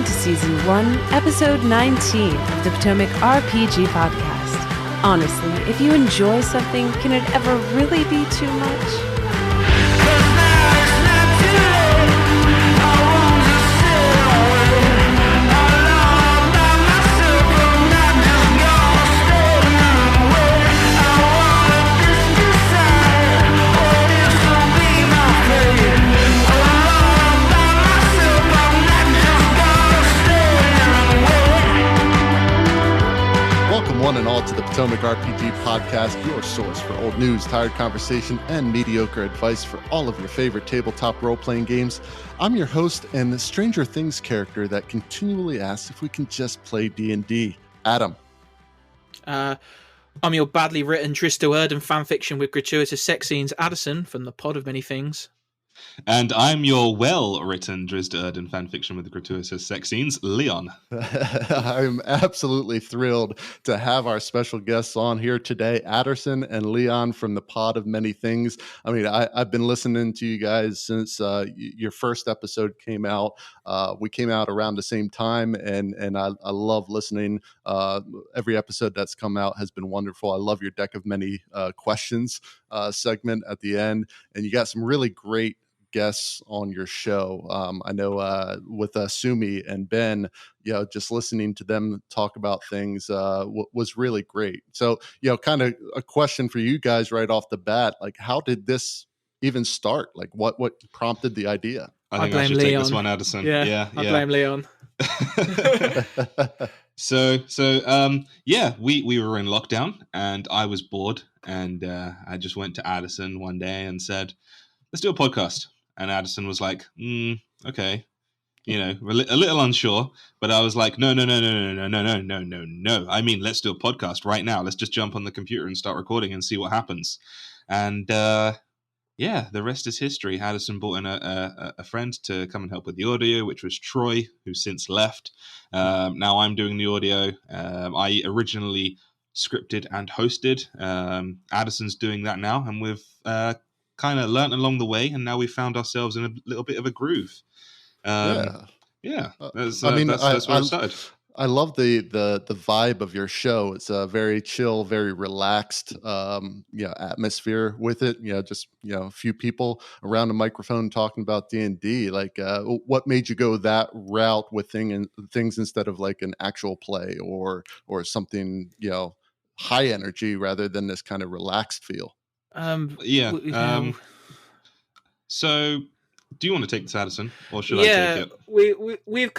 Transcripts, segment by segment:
listening to Season 1, Episode 19 of the Potomac RPG Podcast. Honestly, if you enjoy something, can it ever really be too much? One and all to the Potomac RPG Podcast, your source for old news, tired conversation, and mediocre advice for all of your favorite tabletop role-playing games. I'm your host and the Stranger Things character that continually asks if we can just play D&D. Adam. I'm your badly written Dristo Erden fanfiction with gratuitous sex scenes, Adderson from the Pod of Many Things. And I'm your well-written Drizzt Erden fanfiction with the gratuitous sex scenes, Leon. I'm absolutely thrilled to have our special guests on here today, Adderson and Leon from the Pod of Many Things. I mean, I've been listening to you guys since your first episode came out. We came out around the same time, and I love listening. Every episode that's come out has been wonderful. I love your Deck of Many Questions segment at the end, and you got some really great guests on your show. I know with Sumi and Ben, just listening to them talk about things was really great. So, kind of a question for you guys right off the bat, like, how did this even start? Like, what prompted the idea? I think I should Leon. take this one, Adderson. Yeah. I blame Leon. So, we were in lockdown, and I was bored, and I just went to Adderson one day and said, "Let's do a podcast." And Adderson was like, "Okay," a little unsure, but I was like, "No. I mean, let's do a podcast right now. Let's just jump on the computer and start recording and see what happens." And the rest is history. Adderson brought in a friend to come and help with the audio, which was Troy, who's since left. Now I'm doing the audio. I originally scripted and hosted. Adderson's doing that now, and we've kind of learned along the way, and now we found ourselves in a little bit of a groove. That's where it started. I love the vibe of your show. It's a very chill, very relaxed, atmosphere with it. Just a few people around a microphone talking about D&D. Like, what made you go that route with things instead of like an actual play or something high energy rather than this kind of relaxed feel? So, do you want to take this, Adderson, or should I take it? We've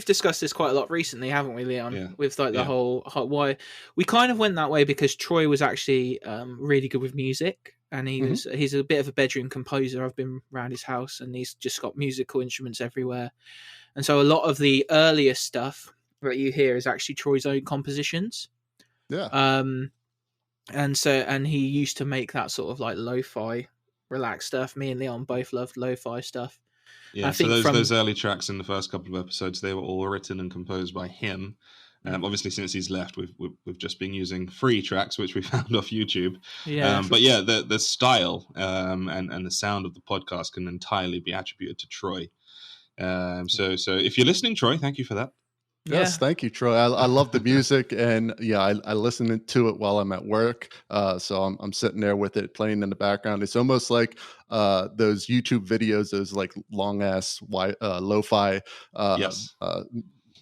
discussed this quite a lot recently, haven't we, Leon? Yeah. With like the whole why we kind of went that way because Troy was actually really good with music, and he's a bit of a bedroom composer. I've been around his house, and he's just got musical instruments everywhere, and so a lot of the earlier stuff that you hear is actually Troy's own compositions. Yeah. And he used to make that sort of like lo-fi relaxed stuff. Me and Leon both loved lo-fi stuff. Yeah, so those early tracks in the first couple of episodes, they were all written and composed by him. Obviously, since he's left, we've just been using free tracks, which we found off YouTube. Yeah. But yeah, the style and the sound of the podcast can entirely be attributed to Troy. So if you're listening, Troy, thank you for that. Yes, thank you, Troy. I love the music, and I listen to it while I'm at work. So I'm sitting there with it playing in the background. It's almost like those YouTube videos, those like long ass lo-fi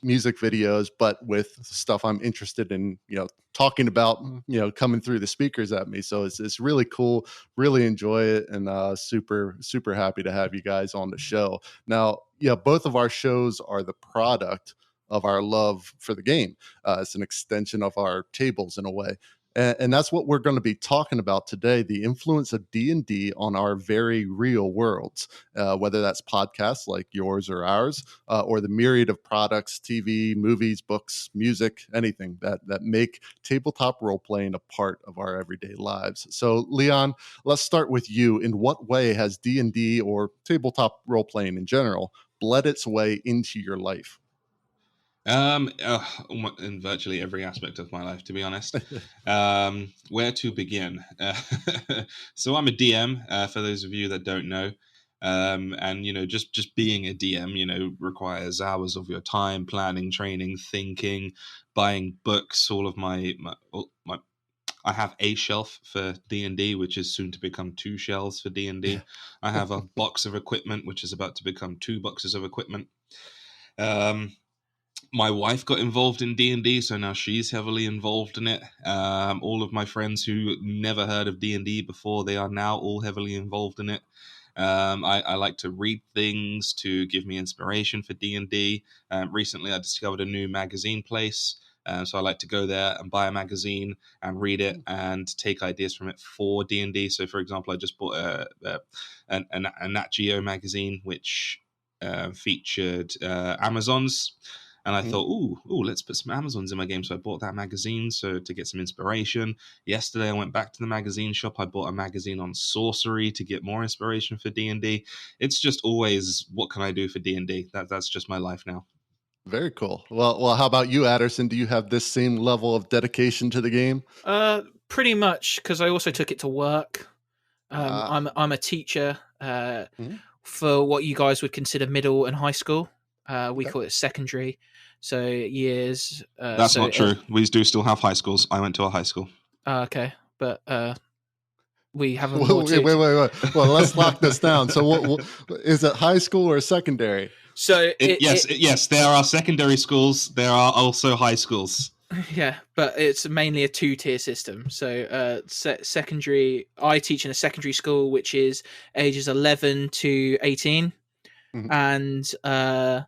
music videos, but with stuff I'm interested in, talking about, coming through the speakers at me. So it's really cool. Really enjoy it, and super super happy to have you guys on the show. Now, both of our shows are the product of our love for the game. It's an extension of our tables in a way. And that's what we're going to be talking about today, the influence of D&D on our very real worlds, whether that's podcasts like yours or ours, or the myriad of products, TV, movies, books, music, anything that make tabletop role-playing a part of our everyday lives. So, Leon, let's start with you. In what way has D&D or tabletop role-playing in general bled its way into your life? In virtually every aspect of my life, to be honest. Where to begin? So I'm a DM, for those of you that don't know. And just being a DM requires hours of your time, planning, training, thinking, buying books. All of my I have a shelf for D&D, which is soon to become 2 shelves for D&D. I have a box of equipment, which is about to become 2 boxes of equipment. My wife got involved in D&D, so now she's heavily involved in it. All of my friends who never heard of D&D before, they are now all heavily involved in it. I like to read things to give me inspiration for D&D. Recently, I discovered a new magazine place. So I like to go there and buy a magazine and read it and take ideas from it for D&D. So, for example, I just bought a Nat Geo magazine, which featured Amazons. And I thought, ooh, let's put some Amazons in my game. So I bought that magazine to get some inspiration. Yesterday, I went back to the magazine shop. I bought a magazine on sorcery to get more inspiration for D&D. It's just always, what can I do for D&D? That's just my life now. Very cool. Well, how about you, Adderson? Do you have this same level of dedication to the game? Pretty much, because I also took it to work. I'm a teacher for what you guys would consider middle and high school. We call it secondary. So years. That's not true. We do still have high schools. I went to a high school. Okay, but we have a wait. Well, let's lock this down. So, what is it? High school or secondary? So yes, there are secondary schools. There are also high schools. Yeah, but it's mainly a 2-tier system. So secondary, I teach in a secondary school, which is ages 11 to 18. Mm-hmm. And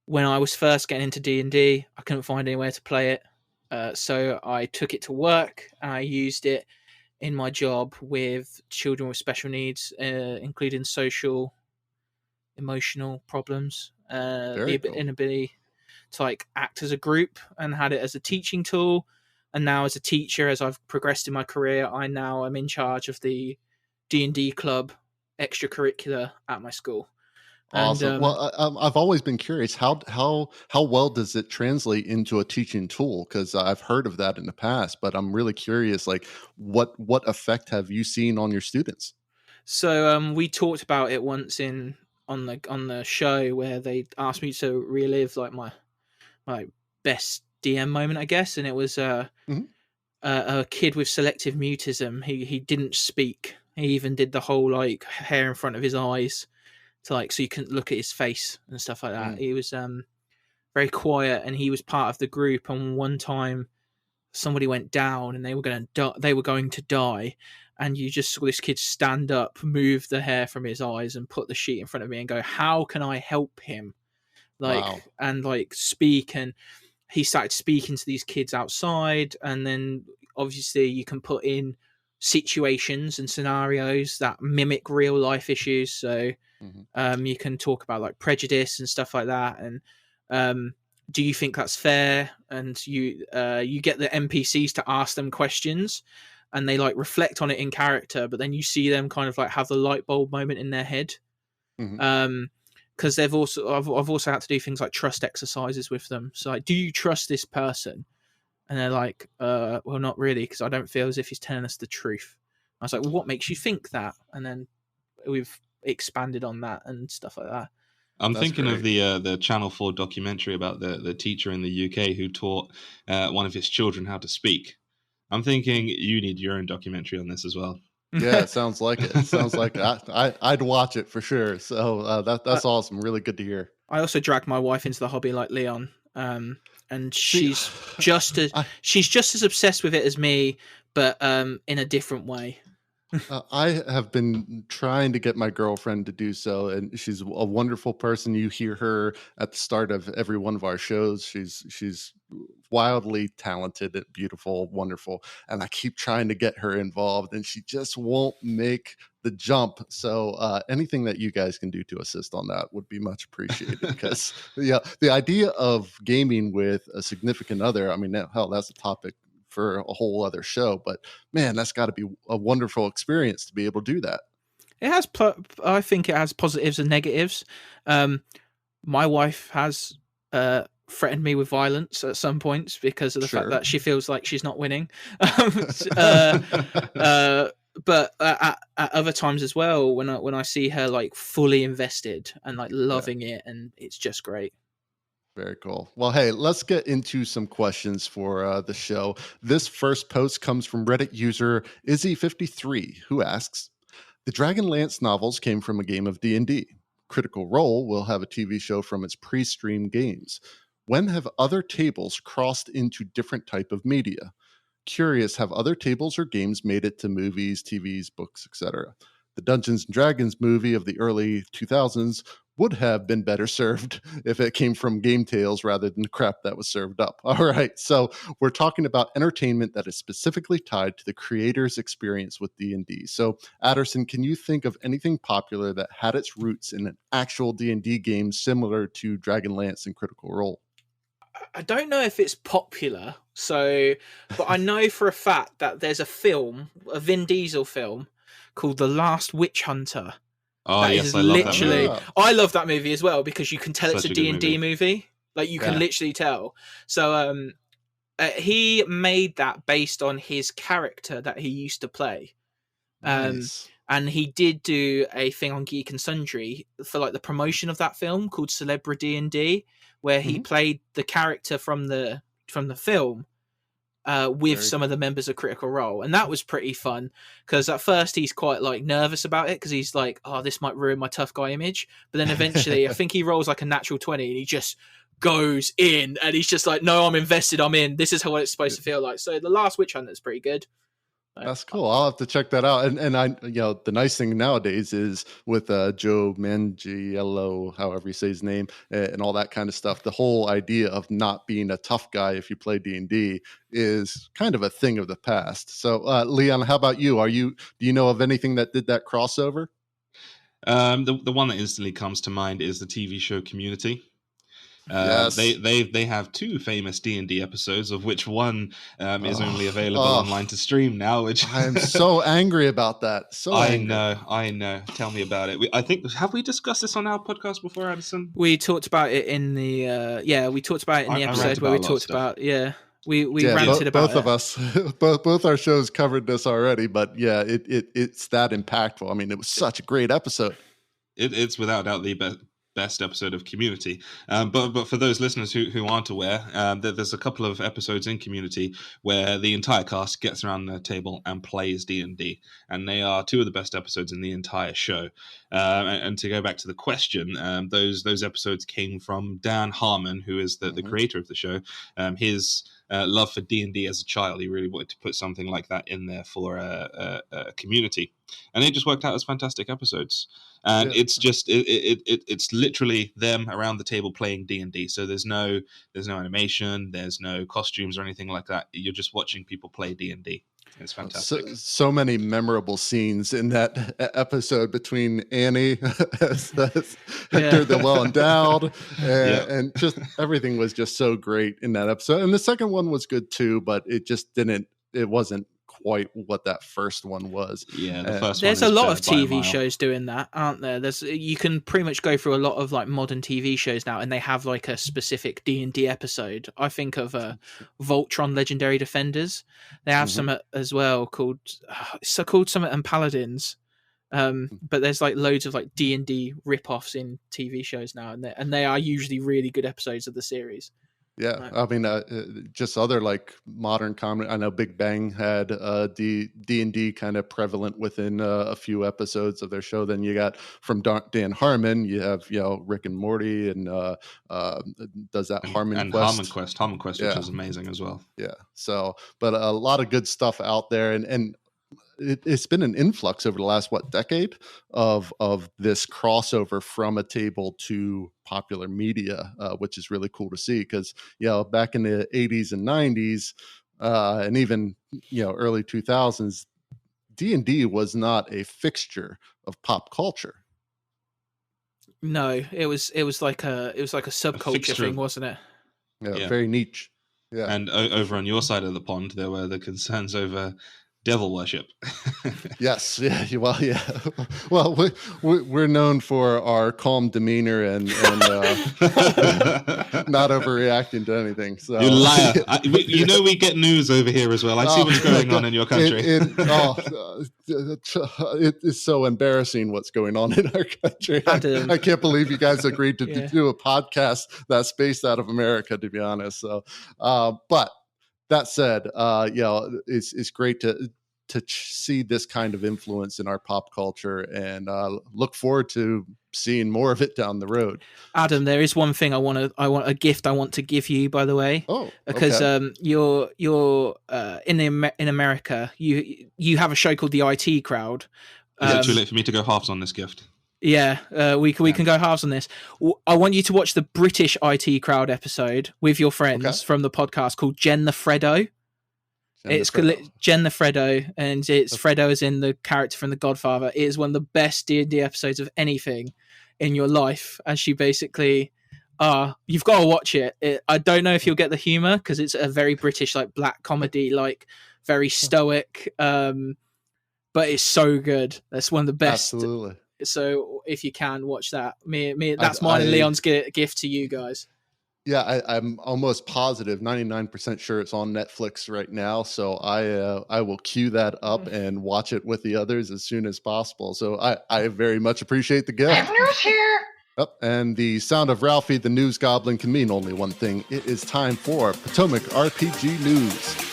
when I was first getting into D&D, I couldn't find anywhere to play it. So I took it to work and I used it in my job with children with special needs, including social, emotional problems, inability to act as a group, and had it as a teaching tool. And now as a teacher, as I've progressed in my career, I now am in charge of the D&D club extracurricular at my school. Awesome. And, well, I've always been curious, how well does it translate into a teaching tool? Because I've heard of that in the past, but I'm really curious, what effect have you seen on your students? So we talked about it once on the show, where they asked me to relive my best DM moment, I guess, and it was a kid with selective mutism. He didn't speak. He even did the whole hair in front of his eyes so you couldn't look at his face and stuff like that. He was very quiet, and he was part of the group. And one time, somebody went down, and they were going to die. And you just saw this kid stand up, move the hair from his eyes, and put the sheet in front of me and go, "How can I help him?" Wow. And speak. And he started speaking to these kids outside. And then obviously you can put in situations and scenarios that mimic real life issues. So you can talk about prejudice and stuff like that. And do you think that's fair? And you get the NPCs to ask them questions, and they reflect on it in character, but then you see them kind of have the light bulb moment in their head. Because I've also had to do things like trust exercises with them. So do you trust this person? And they're like, well, not really, because I don't feel as if he's telling us the truth. I was like, well, what makes you think that? And then we've expanded on that and stuff like that. I'm thinking of the Channel 4 documentary about the teacher in the UK who taught one of his children how to speak. I'm thinking you need your own documentary on this as well. Yeah, it sounds like it. I'd watch it for sure. So that's awesome. Really good to hear. I also dragged my wife into the hobby like Leon, and she's just as obsessed with it as me, but in a different way. I have been trying to get my girlfriend to do so, and she's a wonderful person. You hear her at the start of every one of our shows. She's wildly talented, beautiful, wonderful, and I keep trying to get her involved, and she just won't make the jump. So anything that you guys can do to assist on that would be much appreciated, because the idea of gaming with a significant other, I mean, hell, that's a topic for a whole other show, but man, that's got to be a wonderful experience to be able to do that. It has, I think it has positives and negatives. My wife has threatened me with violence at some points because of the fact that she feels like she's not winning. but at other times as well, when I see her like fully invested and like loving it, and it's just great. Very cool. Well, hey, let's get into some questions for the show. This first post comes from Reddit user Izzy53, who asks, the Dragonlance novels came from a game of D&D. Critical Role will have a TV show from its pre-stream games. When have other tables crossed into different type of media? Curious, have other tables or games made it to movies, TVs, books, etc.? The Dungeons and Dragons movie of the early 2000s would have been better served if it came from game tales rather than the crap that was served up. All right, so we're talking about entertainment that is specifically tied to the creator's experience with D&D. So, Adderson, can you think of anything popular that had its roots in an actual D&D game similar to Dragonlance and Critical Role? I don't know if it's popular, but I know for a fact that there's a film, a Vin Diesel film, called The Last Witch Hunter. Oh, yes, I love that movie. I love that movie as well because you can tell Such it's a D&D movie. Like, you can literally tell. So he made that based on his character that he used to play. Nice. And he did do a thing on Geek and Sundry for like the promotion of that film called Celebra D&D, where he played the character from the film with some of the members of Critical Role, and that was pretty fun because at first he's quite like nervous about it because he's like, oh, this might ruin my tough guy image, but then eventually I think he rolls like a natural 20 and he just goes in and he's just like, no, I'm invested, I'm in, this is how it's supposed to feel like. So The Last Witch Hunter is pretty good. That's cool. I'll have to check that out. And I, the nice thing nowadays is with Joe Manganiello, however you say his name, and all that kind of stuff, the whole idea of not being a tough guy if you play D&D is kind of a thing of the past. So, Leon, how about you? Do you know of anything that did that crossover? The one that instantly comes to mind is the TV show Community. Yes. They have two famous D&D episodes, of which one is only available online to stream now. Which I'm so angry about that. I know. Tell me about it. I think, have we discussed this on our podcast before, Adderson? We talked about it in the episode where we talked about we ranted about both of us. both our shows covered this already, but yeah, it's that impactful. I mean, it was such a great episode. It's without doubt the best episode of Community, but for those listeners who aren't aware, there's a couple of episodes in Community where the entire cast gets around the table and plays D&D, and they are two of the best episodes in the entire show. And to go back to the question, those episodes came from Dan Harmon, who is the creator of the show. His love for D&D as a child, he really wanted to put something like that in there for a community, and it just worked out as fantastic episodes. And it's just it's literally them around the table playing D&D. So there's no animation, there's no costumes or anything like that. You're just watching people play D&D. It's fantastic. So many memorable scenes in that episode between Annie as Hector the Well Endowed, and just everything was just so great in that episode. And the second one was good too, but it wasn't quite what that first one was. Yeah, the first there's a lot of TV shows doing that, aren't there? You can pretty much go through a lot of like modern TV shows now, and they have like a specific D&D episode. I think of Voltron Legendary Defenders. They have some as well called Summit and Paladins. But there's like loads of like D&D rip-offs in TV shows now, and they are usually really good episodes of the series. Yeah, I mean, just other like modern comedy. I know Big Bang had D&D kind of prevalent within a few episodes of their show. Then you got from Dan Harmon, you have Rick and Morty, and does that Harmon Quest, which is amazing as well. Yeah, so but a lot of good stuff out there, and it's been an influx over the last decade of this crossover from a table to popular media, which is really cool to see, because back in the 80s and 90s and even early 2000s, D&D was not a fixture of pop culture. No, it was like a subculture thing, wasn't it? Yeah, very niche. Yeah. And over on your side of the pond, there were the concerns over devil worship. Yes, yeah, well, we're known for our calm demeanor and not overreacting to anything. So you liar! We get news over here as well. I see what's going on in your country. It is so embarrassing what's going on in our country. I can't believe you guys agreed to do a podcast that's based out of America, to be honest. So, but that said, it's great to see this kind of influence in our pop culture, and look forward to seeing more of it down the road. Adam, there is one thing I want a gift I want to give you, by the way. Oh, because okay. You're in America. You have a show called the IT Crowd. Is it too late for me to go halves on this gift? Yeah, we can go halves on this. I want you to watch the British IT Crowd episode with your friends from the podcast called Jen the Freddo. It's Jen the Freddo, and it's Freddo as in the character from The Godfather. It is one of the best D&D episodes of anything in your life, as she basically... you've got to watch it. I don't know if you'll get the humor, because it's a very British, like, black comedy, like, very stoic, but it's so good. That's one of the best. Absolutely. So if you can, watch that. That's mine and Leon's gift to you guys. Yeah, I'm almost positive, 99% sure it's on Netflix right now. So I will queue that up and watch it with the others as soon as possible. So I very much appreciate the gift. Have news here. Yep, and the sound of Ralphie the News Goblin can mean only one thing. It is time for Potomac RPG News.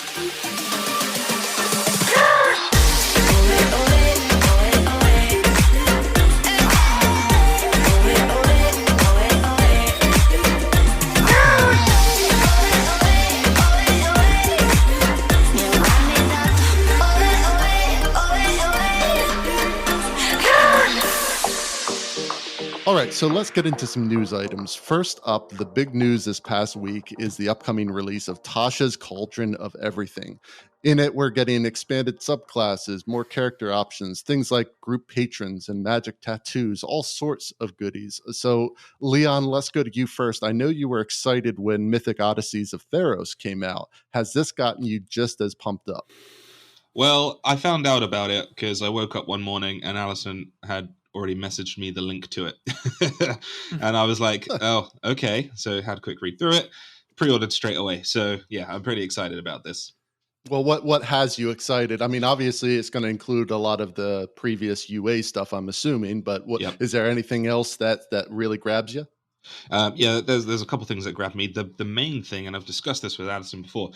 All right, so let's get into some news items. First up, the big news this past week is the upcoming release of Tasha's Cauldron of Everything. In it, we're getting expanded subclasses, more character options, things like group patrons and magic tattoos, all sorts of goodies. So, Leon, let's go to you first. I know you were excited when Mythic Odysseys of Theros came out. Has this gotten you just as pumped up? Well, I found out about it because I woke up one morning and Alison had already messaged me the link to it. And I was like, oh, okay. So had a quick read through it, pre-ordered straight away. So yeah, I'm pretty excited about this. Well, what has you excited? I mean, obviously it's going to include a lot of the previous UA stuff, I'm assuming, but is there anything else that really grabs you? There's a couple things that grabbed me. The main thing, and I've discussed this with Adderson before,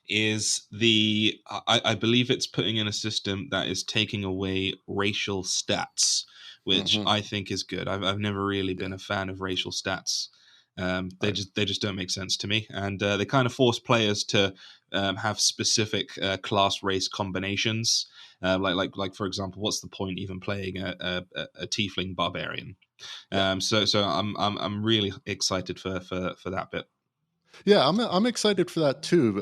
is I believe it's putting in a system that is taking away racial stats, which I think is good. I've never really been a fan of racial stats. They just don't make sense to me, and they kind of force players to have specific class race combinations. Like for example, what's the point even playing a tiefling barbarian? So I'm really excited for that bit. Yeah, I'm excited for that too.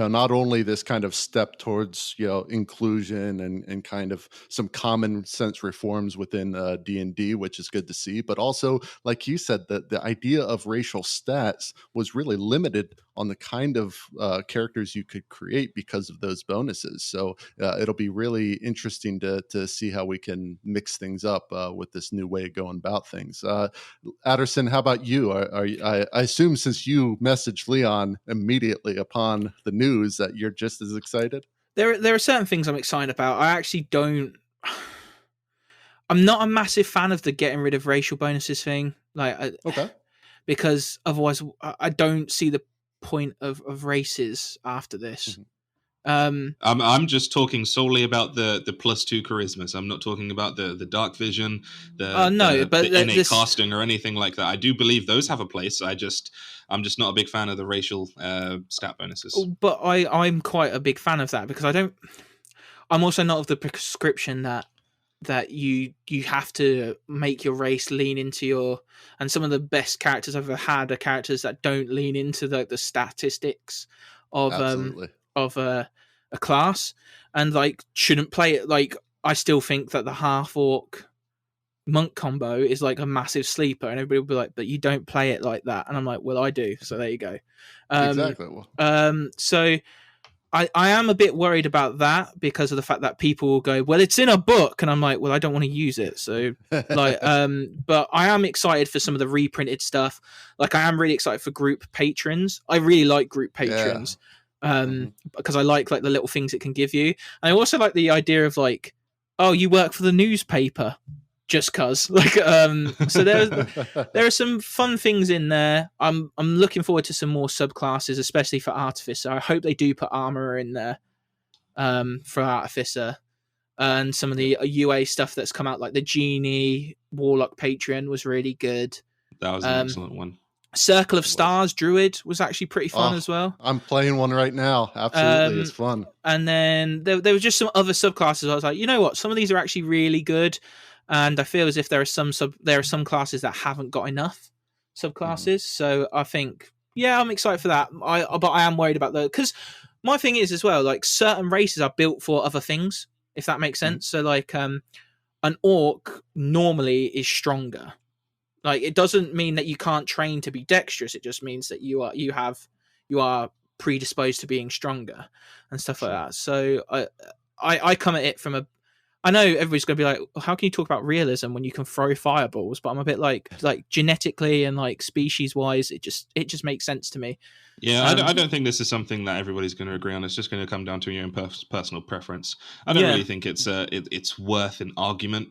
Not only this kind of step towards inclusion and kind of some common sense reforms within D&D, which is good to see, but also, like you said, the idea of racial stats was really limited on the kind of characters you could create because of those bonuses. So it'll be really interesting to see how we can mix things up with this new way of going about things. Adderson, how about you? I assume since you messaged Leon immediately upon the news that you're just as excited? There are certain things I'm excited about. I actually don't... I'm not a massive fan of the getting rid of racial bonuses thing. Because otherwise I don't see the point of races after this. I'm just talking solely about the +2 charismas. I'm not talking about the dark vision, the innate casting or anything like that. I do believe those have a place. I'm just not a big fan of the racial stat bonuses. But I'm quite a big fan of that because I'm also not of the prescription that you have to make your race lean into and some of the best characters I've ever had are characters that don't lean into the statistics of a class and shouldn't play it. I still think that the half orc monk combo is a massive sleeper, and everybody will be like, but you don't play it like that, and I'm like, well, I do, so there you go. Exactly. So I am a bit worried about that because of the fact that people will go, well, it's in a book, and I'm like, well, I don't want to use it. So like, but I am excited for some of the reprinted stuff. Like, I am really excited for group patrons. I really like group patrons, because I like the little things it can give you. And I also like the idea of like, oh, you work for the newspaper. Just cause, like, so there are some fun things in there. I'm looking forward to some more subclasses, especially for Artificer. I hope they do put armor in there, for Artificer, and some of the UA stuff that's come out, like the Genie Warlock Patreon was really good. That was an excellent one. Circle of Stars Druid was actually pretty fun as well. I'm playing one right now. Absolutely, it's fun. And then there were just some other subclasses. I was like, you know what? Some of these are actually really good. And I feel as if there are some classes that haven't got enough subclasses. So I think, yeah, I'm excited for that. But I am worried about because my thing is as well, like, certain races are built for other things, if that makes sense. So like, an orc normally is stronger. Like, it doesn't mean that you can't train to be dexterous. It just means that you are predisposed to being stronger and stuff like that. So I come at it from I know everybody's going to be like, how can you talk about realism when you can throw fireballs? But I'm a bit like genetically and like species wise, it just makes sense to me. Yeah, I don't think this is something that everybody's going to agree on. It's just going to come down to your own personal preference. I don't really think it's worth an argument.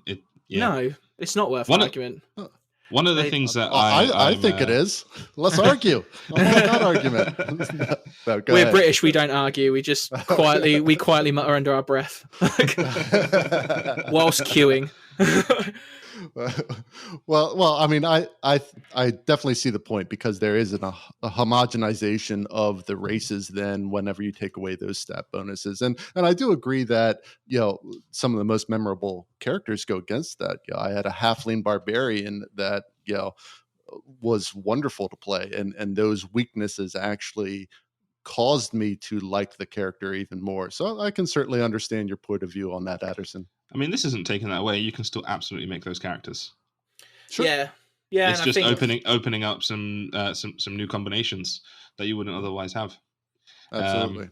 No, it's not worth an argument. One of the things that I think it is. Let's argue. That argument. No, We're ahead. British. We don't argue. We just quietly mutter under our breath whilst queuing. Well, I mean, I definitely see the point, because there is a homogenization of the races then whenever you take away those stat bonuses, and I do agree that, you know, some of the most memorable characters go against that. You know, I had a halfling barbarian that, you know, was wonderful to play, and those weaknesses actually caused me to like the character even more. So I can certainly understand your point of view on that, Adderson. I mean, this isn't taking that away. You can still absolutely make those characters. Sure. Yeah. It's just opening up some new combinations that you wouldn't otherwise have. Absolutely.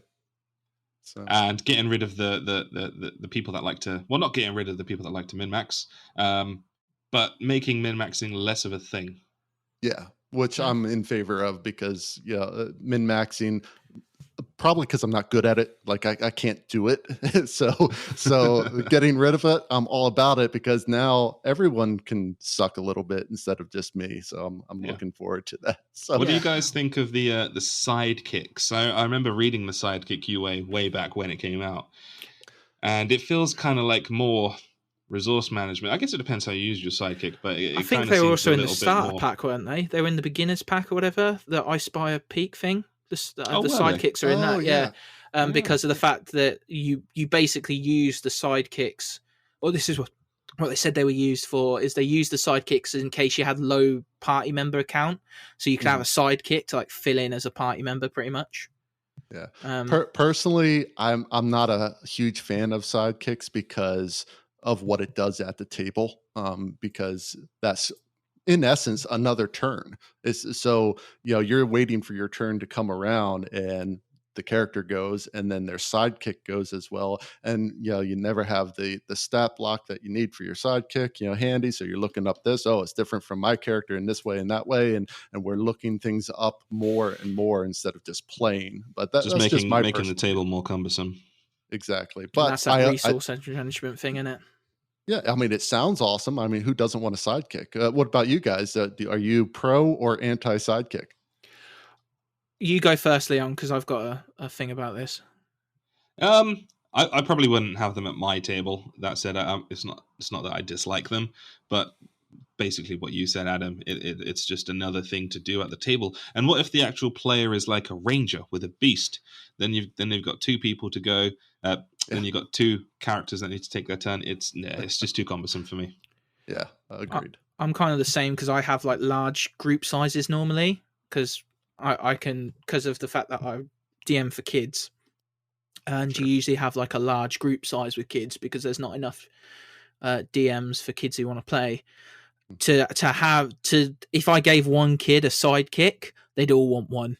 And getting rid of the people that like to, well, not getting rid of the people that like to min-max, but making min-maxing less of a thing. Yeah, which I'm in favor of, because min-maxing, probably because I'm not good at it. Like, I can't do it. so getting rid of it, I'm all about it, because now everyone can suck a little bit instead of just me. So I'm looking forward to that. So, what do you guys think of the sidekicks? I remember reading the sidekick UA way back when it came out, and it feels kind of like more resource management. I guess it depends how you use your sidekick, but I think they were also in the starter pack, weren't they? They were in the beginner's pack or whatever, the I Spy a Peak thing. The sidekicks are in that, yeah. Because of the fact that you basically use the sidekicks. Well, this is what they said they were used for. Is they used the sidekicks in case you had low party member account, so you could have a sidekick to like fill in as a party member, pretty much. Yeah. Personally, I'm not a huge fan of sidekicks because of what it does at the table. Because that's, in essence, another turn. So, you know, you're waiting for your turn to come around, and the character goes, and then their sidekick goes as well. And, you know, you never have the stat block that you need for your sidekick, you know, handy. So you're looking up this, it's different from my character in this way and that way. And we're looking things up more and more instead of just playing. But that's just making the table more cumbersome. Exactly. But and that's that resource management thing, isn't it? Yeah, I mean, it sounds awesome. I mean, who doesn't want a sidekick? What about you guys? Are you pro or anti-sidekick? You go first, Leon, because I've got a thing about this. I probably wouldn't have them at my table. That said, it's not that I dislike them, but basically what you said, Adam, it's just another thing to do at the table. And what if the actual player is like a ranger with a beast? Then they've got two people to go. Then you've got two characters that need to take their turn. It's just too cumbersome for me. Yeah, agreed. I'm kind of the same, because I have like large group sizes normally, because I can, because of the fact that I DM for kids, and you usually have like a large group size with kids because there's not enough DMs for kids who want to play. To if I gave one kid a sidekick, they'd all want one.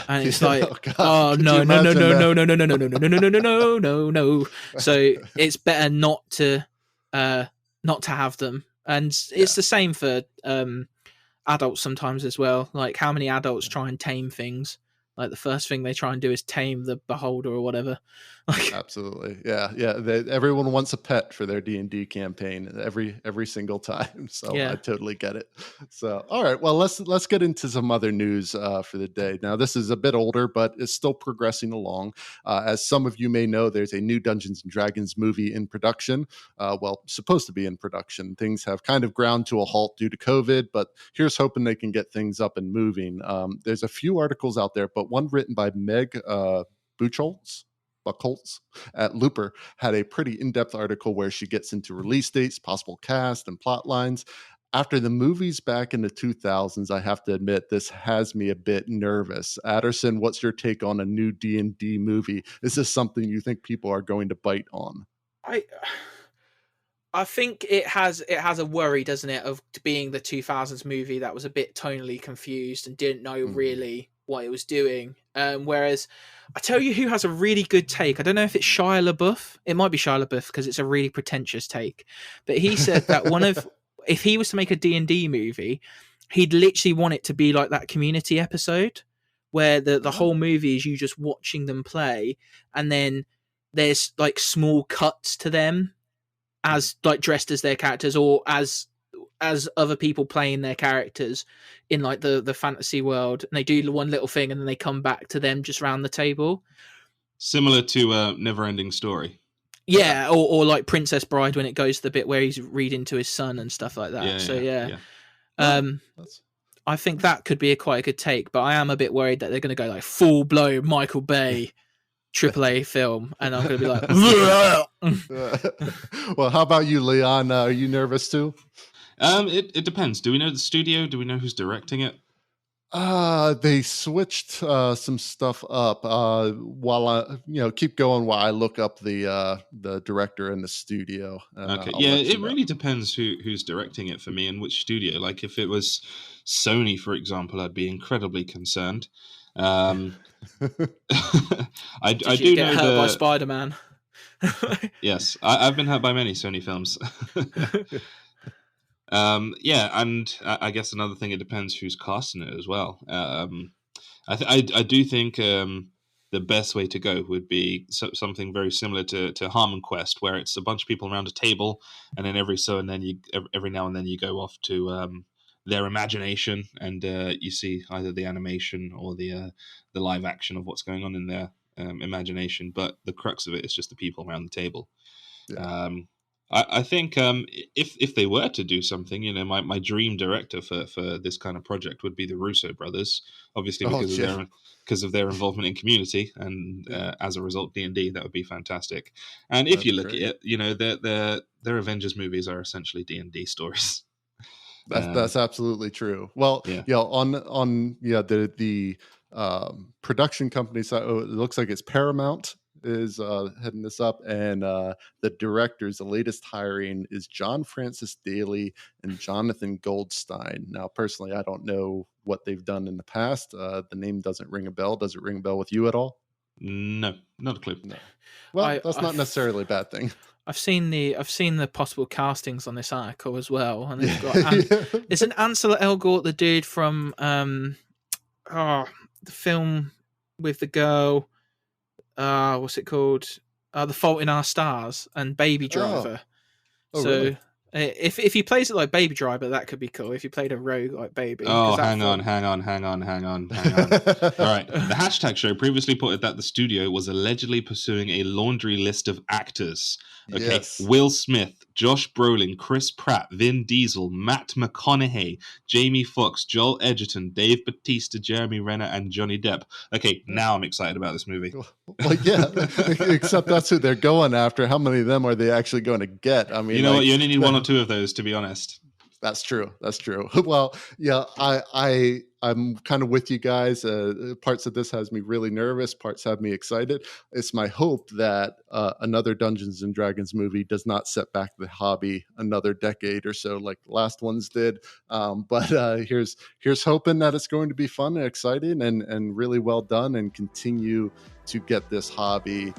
And it's like, oh, God. oh Could no, you no, no, imagine no, that? no, no, no, no, no, no, no, no, no, no, no, no. So it's better not to have them. And it's the same for adults sometimes as well. Like, how many adults try and tame things? Like, the first thing they try and do is tame the beholder or whatever. Like, absolutely, yeah. Everyone wants a pet for their D&D campaign every single time. So Yeah. I totally get it. So all right, well, let's get into some other news for the day. Now, this is a bit older, but it's still progressing along. As some of you may know, there's a new Dungeons and Dragons movie in production. Supposed to be in production. Things have kind of ground to a halt due to COVID, but here's hoping they can get things up and moving. There's a few articles out there, but one written by Meg Bucholtz at Looper had a pretty in-depth article where she gets into release dates, possible cast, and plot lines. After the movies back in the 2000s, I have to admit, this has me a bit nervous. Adderson, what's your take on a new D&D movie? Is this something you think people are going to bite on? I think it has a worry, doesn't it, of being the 2000s movie that was a bit tonally confused and didn't know really what it was doing. Whereas I tell you who has a really good take. I don't know if it's Shia LaBeouf. It might be Shia LaBeouf because it's a really pretentious take. But he said that if he was to make a D&D movie, he'd literally want it to be like that Community episode where the whole movie is you just watching them play, and then there's like small cuts to them as like dressed as their characters or as other people playing their characters in like the fantasy world, and they do one little thing and then they come back to them just round the table. Similar to Never-Ending Story. Yeah, or like Princess Bride when it goes to the bit where he's reading to his son and stuff like that. I think that could be quite a good take, but I am a bit worried that they're going to go like full blown Michael Bay AAA film, and I'm going to be like, well, how about you, Leon? Are you nervous too? It depends. Do we know the studio? Do we know who's directing it? They switched some stuff up. While I keep going while I look up the director and the studio. Okay, it really depends who's directing it for me and which studio. Like if it was Sony, for example, I'd be incredibly concerned. I do get know hurt by Spider-Man. Yes, I've been hurt by many Sony films. And I guess another thing, it depends who's casting it as well. I do think the best way to go would be something very similar to Harmon Quest, where it's a bunch of people around a table, and then every now and then you go off to their imagination, and you see either the animation or the live action of what's going on in their imagination. But the crux of it is just the people around the table. Yeah. I think if they were to do something, my dream director for this kind of project would be the Russo brothers, obviously because of their involvement in Community, and as a result D&D. That would be fantastic. And if you look at it, their Avengers movies are essentially D&D stories. That's absolutely true. Well, on the production company side, it looks like it's Paramount is heading this up, and the directors, the latest hiring is John Francis Daly and Jonathan Goldstein. Now, personally, I don't know what they've done in the past. The name doesn't ring a bell. Does it ring a bell with you at all? No, not a clue. No. Well, that's not necessarily a bad thing. I've seen the possible castings on this article as well, and they've got isn't Ansel Elgort the dude from the film with the girl? What's it called? The Fault in Our Stars and Baby Driver. Really? If he plays it like Baby Driver, that could be cool. If he played a rogue like Baby. Oh, hang on. All right. The hashtag show previously reported that the studio was allegedly pursuing a laundry list of actors. Okay, yes. Will Smith, Josh Brolin, Chris Pratt, Vin Diesel, Matt McConaughey, Jamie Foxx, Joel Edgerton, Dave Bautista, Jeremy Renner, and Johnny Depp. Okay, now I'm excited about this movie. Well, yeah, except that's who they're going after. How many of them are they actually going to get? I mean, you know what? You only need one or two of those, to be honest. That's true. Well, yeah, I I'm kind of with you guys. Parts of this has me really nervous. Parts have me excited. It's my hope that another Dungeons and Dragons movie does not set back the hobby another decade or so, like the last ones did. But here's hoping that it's going to be fun and exciting and really well done, and continue to get this hobby,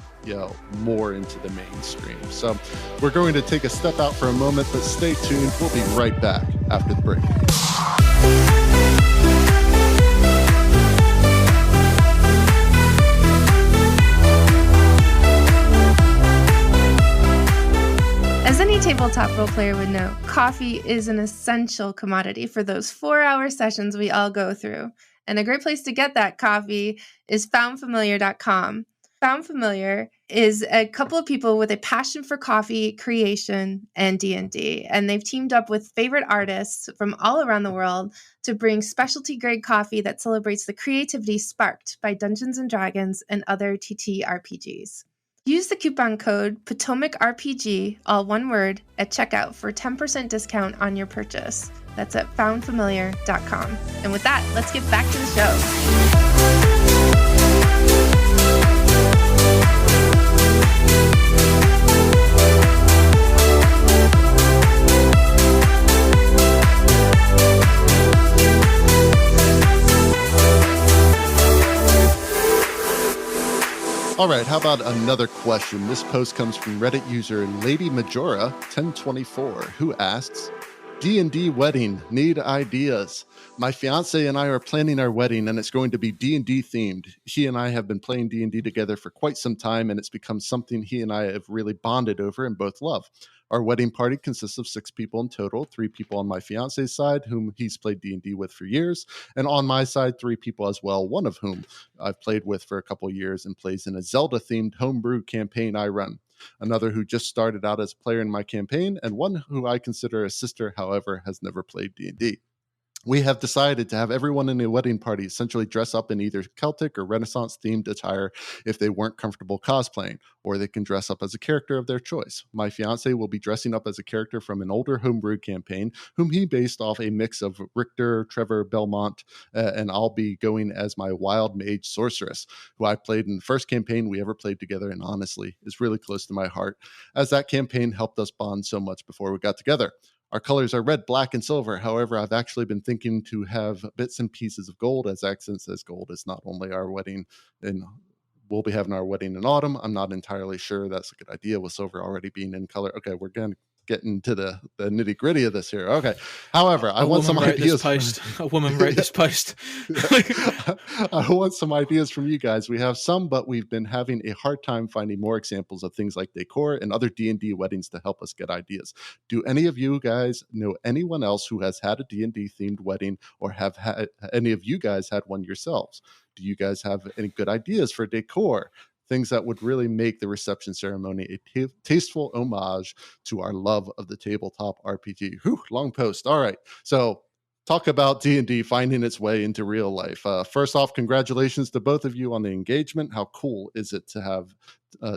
more into the mainstream. So we're going to take a step out for a moment, but stay tuned. We'll be right back after the break. As any tabletop role player would know, coffee is an essential commodity for those 4-hour sessions we all go through. And a great place to get that coffee is foundfamiliar.com. Found Familiar is a couple of people with a passion for coffee creation and D&D, and they've teamed up with favorite artists from all around the world to bring specialty grade coffee that celebrates the creativity sparked by Dungeons and Dragons and other TTRPGs. Use the coupon code Potomac RPG, all one word, at checkout for 10% discount on your purchase. That's at foundfamiliar.com. And with that, let's get back to the show. All right, how about another question? This post comes from Reddit user Lady Majora 1024, who asks, D&D wedding, need ideas. My fiance and I are planning our wedding, and it's going to be D&D themed. He and I have been playing D&D together for quite some time, and it's become something he and I have really bonded over and both love. Our wedding party consists of 6 people in total, 3 people on my fiance's side, whom he's played D&D with for years, and on my side, 3 people as well, one of whom I've played with for a couple of years and plays in a Zelda-themed homebrew campaign I run. Another who just started out as a player in my campaign, and one who I consider a sister, however, has never played D&D. We have decided to have everyone in the wedding party essentially dress up in either Celtic or Renaissance-themed attire if they weren't comfortable cosplaying, or they can dress up as a character of their choice. My fiance will be dressing up as a character from an older homebrew campaign, whom he based off a mix of Richter, Trevor, Belmont, and I'll be going as my wild mage sorceress, who I played in the first campaign we ever played together, and honestly is really close to my heart, as that campaign helped us bond so much before we got together. Our colors are red, black, and silver. However, I've actually been thinking to have bits and pieces of gold as accents, as gold is not only our wedding, and we'll be having our wedding in autumn. I'm not entirely sure that's a good idea with silver already being in color. Okay, we're going to get into the nitty gritty of this here. Okay. However, I want some ideas. A woman wrote this post. I want some ideas from you guys. We have some, but we've been having a hard time finding more examples of things like decor and other D&D weddings to help us get ideas. Do any of you guys know anyone else who has had a D&D themed wedding, or have had any of you guys had one yourselves? Do you guys have any good ideas for decor? Things that would really make the reception ceremony a tasteful homage to our love of the tabletop RPG. Whew, long post. All right. So talk about D&D finding its way into real life. First off, congratulations to both of you on the engagement. How cool is it to have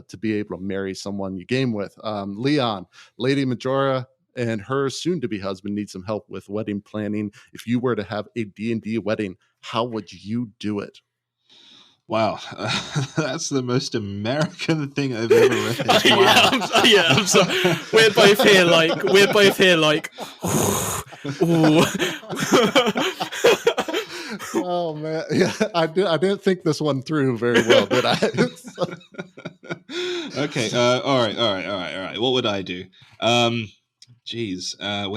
to be able to marry someone you game with? Leon, Lady Majora and her soon-to-be husband need some help with wedding planning. If you were to have a D&D wedding, how would you do it? Wow, that's the most American thing I've ever read. Wow. I'm sorry. We're both here like, ooh. Oh man, yeah, I didn't think this one through very well, did I? Okay, all right. What would I do? Where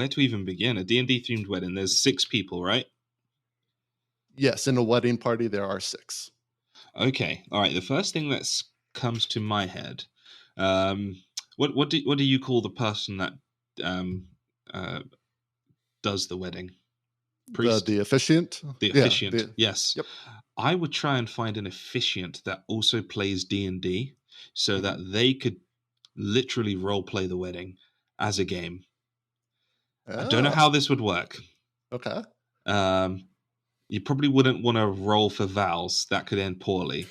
to even begin? A D&D themed wedding. There's 6 people, right? Yes, in a wedding party there are 6. Okay, all right. The first thing that comes to my head, what do you call the person that does the wedding? Priest? The officiant. The officiant. Yes. Yep. I would try and find an officiant that also plays D&D, so that they could literally role play the wedding as a game. Oh. I don't know how this would work. Okay. You probably wouldn't want to roll for vows. That could end poorly.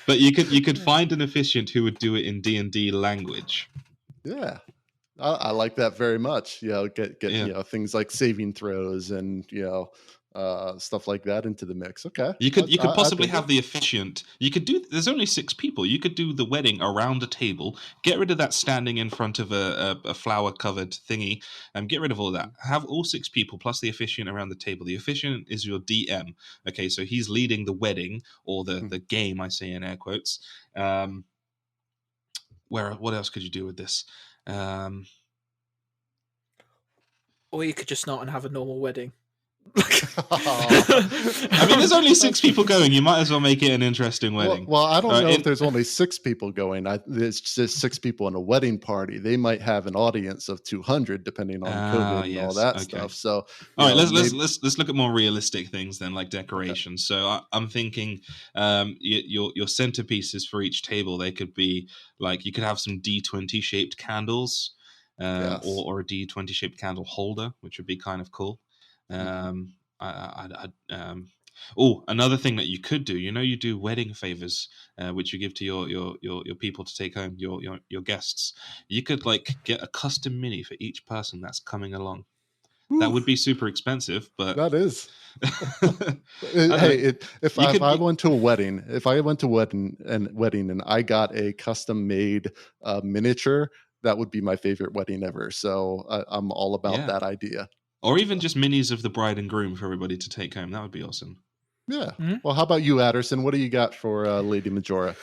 But you could find an officiant who would do it in D&D language. Yeah. I like that very much. Get things like saving throws and stuff like that into the mix. Okay, you could possibly have the efficient. You could do. There's only 6 people. You could do the wedding around a table. Get rid of that standing in front of a flower covered thingy, and get rid of all that. Have all 6 people plus the officiant around the table. The officiant is your DM. Okay, so he's leading the wedding or the game. I say in air quotes. What else could you do with this? Or you could just not and have a normal wedding. I mean, there's only 6 people going. You might as well make it an interesting wedding. Well, I don't know if there's only 6 people going. There's just 6 people in a wedding party. They might have an audience of 200, depending on COVID and all that stuff. So, all right, let's look at more realistic things then, like decorations. Okay. So I'm thinking, your centerpieces for each table, they could be like, you could have some D20 shaped candles, or a D20 shaped candle holder, which would be kind of cool. Another thing that you could do, you do wedding favors, which you give to your people to take home, your guests. You could like get a custom mini for each person that's coming along. Ooh. That would be super expensive, but that is. If I went to a wedding, and I got a custom made miniature, that would be my favorite wedding ever. So I'm all about that idea. Or even just minis of the bride and groom for everybody to take home. That would be awesome. Yeah. Mm-hmm. Well, how about you, Adderson? What do you got for Lady Majora?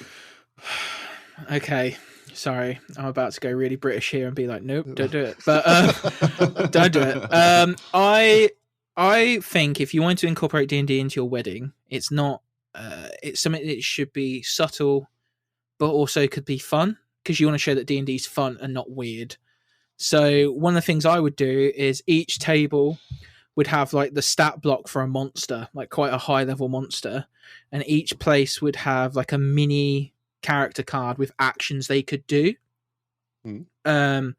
Okay. Sorry. I'm about to go really British here and be like, nope, don't do it. But don't do it. I think if you want to incorporate D&D into your wedding, it's not... it's something that should be subtle, but also could be fun, because you want to show that D&D is fun and not weird. So one of the things I would do is each table would have like the stat block for a monster, like quite a high level monster. And each place would have like a mini character card with actions they could do. And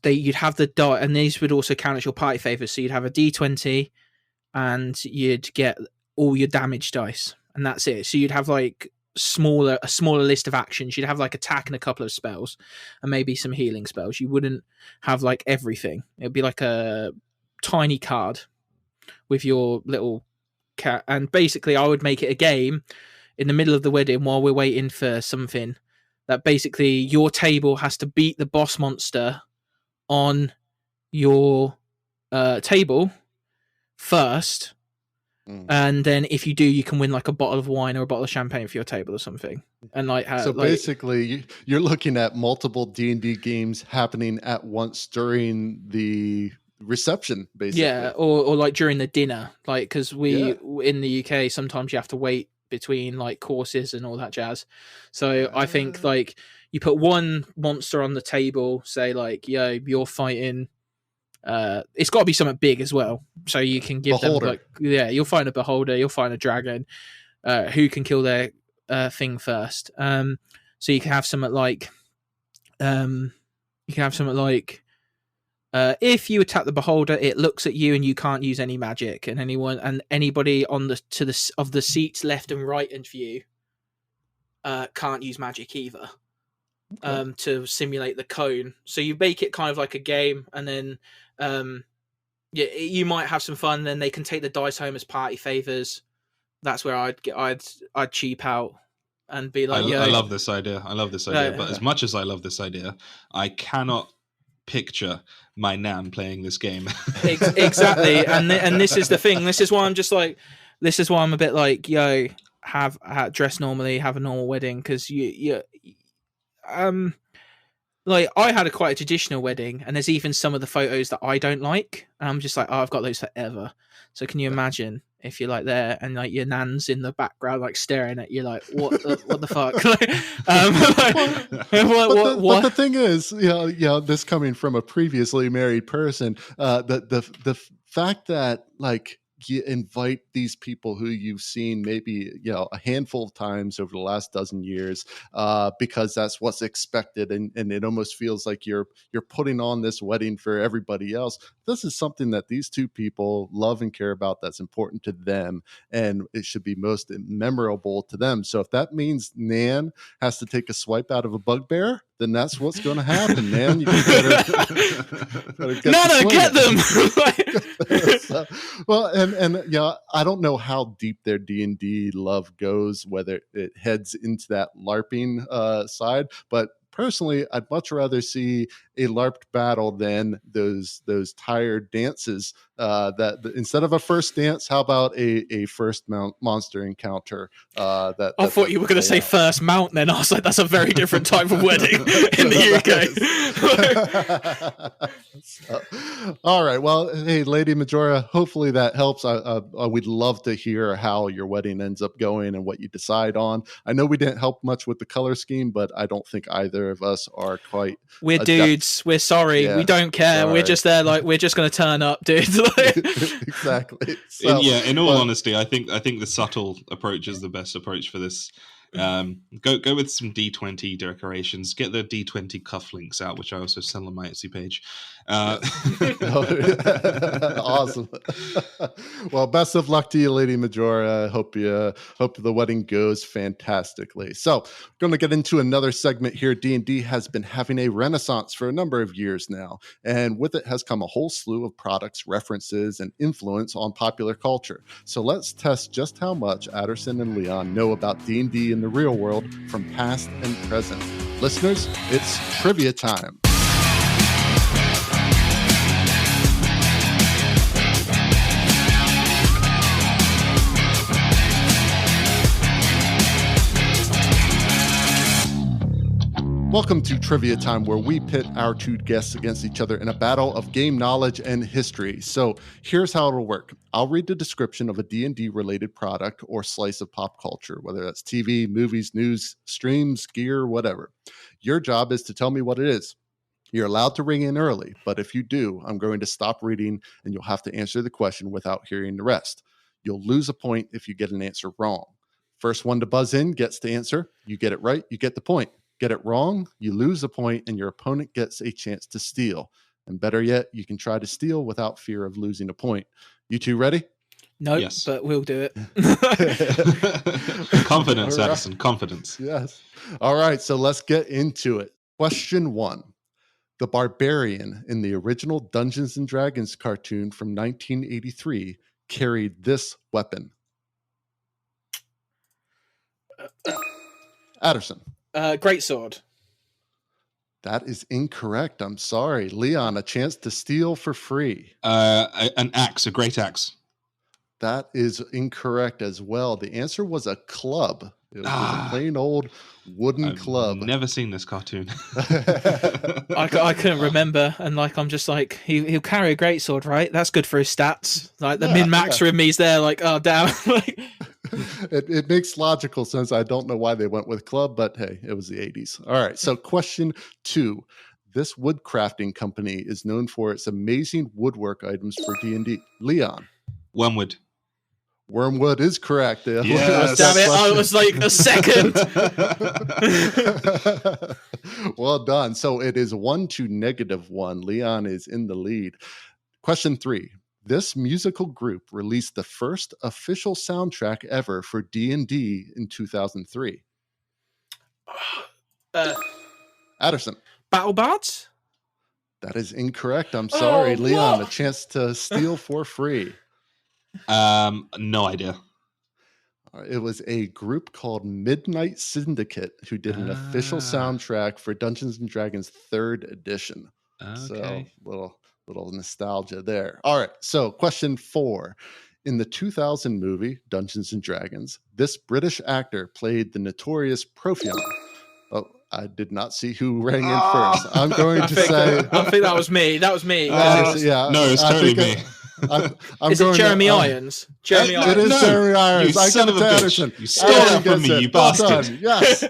you'd have the die, and these would also count as your party favors. So you'd have a D20 and you'd get all your damage dice, and that's it. So you'd have like a smaller list of actions. You'd have like attack and a couple of spells and maybe some healing spells. You wouldn't have like everything. It'd be like a tiny card with your little cat. And basically I would make it a game in the middle of the wedding while we're waiting for something, that basically your table has to beat the boss monster on your table first. And then if you do, you can win like a bottle of wine or a bottle of champagne for your table or something. And basically you're looking at multiple D&D games happening at once during the reception, basically. Yeah, or like during the dinner, like, because in the UK sometimes you have to wait between like courses and all that jazz. So I think like you put one monster on the table, say like, yo, you're fighting. It's got to be something big as well, so you can give beholder. Them like, you'll find a beholder, you'll find a dragon, who can kill their thing first. So you can have something like, if you attack the beholder, it looks at you and you can't use any magic, and anybody on the seats left and right in view can't use magic either. Okay. To simulate the cone. So you make it kind of like a game, and then you might have some fun. Then they can take the dice home as party favors. That's where I'd cheap out and be like, I love this idea. But as much as I love this idea, I cannot picture my nan playing this game. Exactly. And this is the thing. This is why I'm a bit like, have dress normally, have a normal wedding, because like I had quite a traditional wedding, and there's even some of the photos that I don't like, and I'm just like, I've got those forever. So can you imagine if you're like there and like your nan's in the background like staring at you like, what the fuck? But the thing is, this coming from a previously married person, the fact that like you invite these people who you've seen maybe a handful of times over the last dozen years, because that's what's expected, and it almost feels like you're putting on this wedding for everybody else. This is something that these two people love and care about, that's important to them, and it should be most memorable to them. So if that means Nan has to take a swipe out of a bugbear, then that's what's going to happen, man. You better get them. So, well, and I don't know how deep their D&D love goes, whether it heads into that LARPing side, but personally, I'd much rather see a LARPed battle than those tired dances. That instead of a first dance, how about a first monster encounter? I thought you were going to say first mount. Then I was like, that's a very different type of wedding in the UK. So, all right. Well, hey, Lady Majora, hopefully that helps. We'd love to hear how your wedding ends up going and what you decide on. I know we didn't help much with the color scheme, but I don't think either of us are quite. We're dudes. We're sorry. Yeah, we don't care. Sorry. We're just there. Like, we're just going to turn up, dudes. Exactly. So, in all honesty, I think the subtle approach is the best approach for this. Go with some D20 decorations. Get the D20 cufflinks out, which I also sell on my Etsy page. Awesome. Well, best of luck to you, Lady Majora. Hope the wedding goes fantastically. So, we're going to get into another segment here. D&D has been having a renaissance for a number of years now, and with it has come a whole slew of products, references, and influence on popular culture. So let's test just how much Adderson and Leon know about D&D in the real world from past and present. Listeners, it's trivia time. Welcome to Trivia Time, where we pit our two guests against each other in a battle of game knowledge and history. So here's how it'll work. I'll read the description of a D&D related product or slice of pop culture, whether that's TV, movies, news, streams, gear, whatever. Your job is to tell me what it is. You're allowed to ring in early, but if you do, I'm going to stop reading and you'll have to answer the question without hearing the rest. You'll lose a point if you get an answer wrong. First one to buzz in gets the answer. You get it right, you get the point. Get it wrong, you lose a point, and your opponent gets a chance to steal. And better yet, you can try to steal without fear of losing a point. You two ready? No, yes. But we'll do it. Confidence, right. Addison, confidence. Yes. All right, so let's get into it. Question 1. The barbarian in the original Dungeons and Dragons cartoon from 1983 carried this weapon. Adderson. Greatsword. That is incorrect. I'm sorry. Leon, a chance to steal for free. An axe, a great axe. That is incorrect as well. The answer was a club. It was a plain old wooden club. Never seen this cartoon. I couldn't remember, and I'm just like, he'll carry a greatsword, right? That's good for his stats. Like the min-maxer in me's there, like, oh damn. It makes logical sense. I don't know why they went with club, but hey, it was the 80s. All right, so question 2. This wood crafting company is known for its amazing woodwork items for D&D. Leon. Wormwood. Wormwood is correct. Yes. Damn it, I was like a second. Well done. So it is 1-1. Leon is in the lead. Question 3. This musical group released the first official soundtrack ever for D&D in 2003. Adderson. BattleBards? That is incorrect. I'm sorry. Leon, a chance to steal for free. No idea. It was a group called Midnight Syndicate who did an official soundtrack for Dungeons and Dragons 3rd edition. Okay. So little nostalgia there. All right. So question 4. In the 2000 movie Dungeons and Dragons, this British actor played the notorious Profion. Oh, I did not see who rang in first. I'm going to say... I think that was me. That was me. No, it's totally me. Is it Jeremy Irons? Jeremy Irons. It is Jeremy Irons. You son of a bitch. You stole it from me, you bastard. Yes.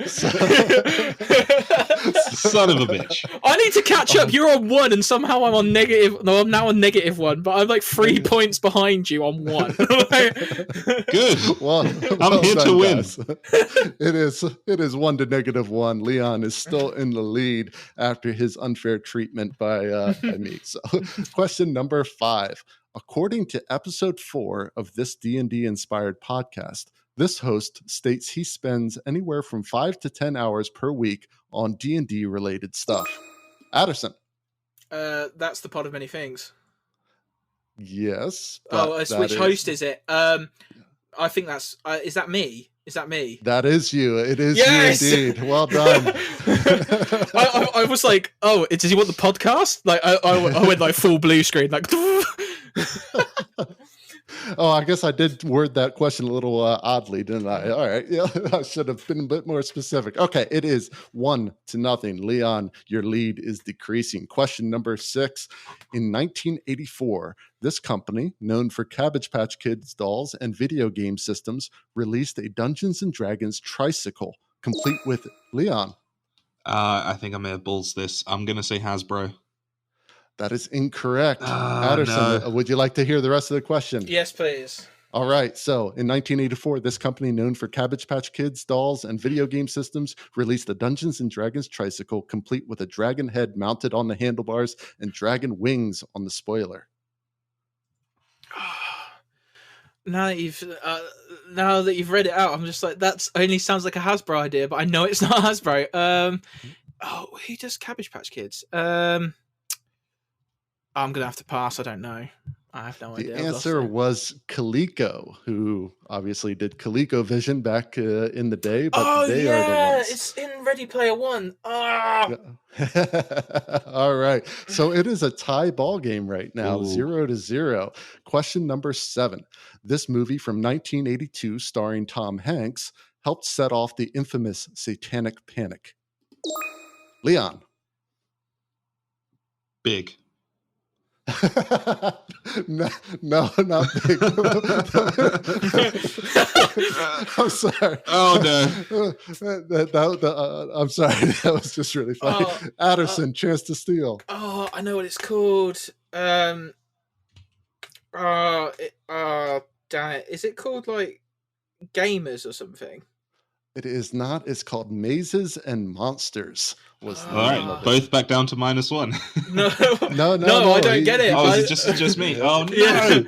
Son of a bitch. I need to catch up. You're on 1 and somehow I'm on negative. No, I'm now on -1, but I'm like 3 points behind you on 1. Good. Well, I'm here to win. It is 1-1. Leon is still in the lead after his unfair treatment by me. So question number 5. According to episode 4 of this D&D inspired podcast, This host states he spends anywhere from 5 to 10 hours per week on D&D related stuff. Adderson. That's the Pod of Many Things. Yes. Which host is it? I think that's... is that me? Is that me? That is you. It is you indeed. Well done. I was like, oh, does he want the podcast? Like, I went like full blue screen, like... Oh, I guess I did word that question a little oddly, didn't I? All right. Yeah, I should have been a bit more specific. Okay, it is 1-0. Leon, your lead is decreasing. Question number 6. In 1984, this company, known for Cabbage Patch Kids dolls and video game systems, released a Dungeons & Dragons tricycle, complete with Leon. I think I may have balls this. I'm going to say Hasbro. That is incorrect. Adderson, would you like to hear the rest of the question? Yes, please. All right. So in 1984, this company known for Cabbage Patch Kids dolls and video game systems released the Dungeons & Dragons tricycle, complete with a dragon head mounted on the handlebars and dragon wings on the spoiler. Now that you've read it out, I'm just like, that's only sounds like a Hasbro idea, but I know it's not Hasbro. Who does Cabbage Patch Kids? I'm going to have to pass. I don't know. I have no idea. The answer was Coleco, who obviously did ColecoVision back in the day. But they are the ones. It's in Ready Player One. Oh. All right. So it is a tie ball game right now, 0-0. Question number 7. This movie from 1982, starring Tom Hanks, helped set off the infamous Satanic Panic. Leon. Big. No, not big. I'm sorry. Oh no! I'm sorry. That was just really funny. Adderson, chance to steal. Oh, I know what it's called. Damn it! Is it called like Gamers or something? It is not. It's called Mazes and Monsters. Was the all name right? of it. Both back down to -1. No, no. I don't get it. Oh, is it just me? Oh no! Yeah.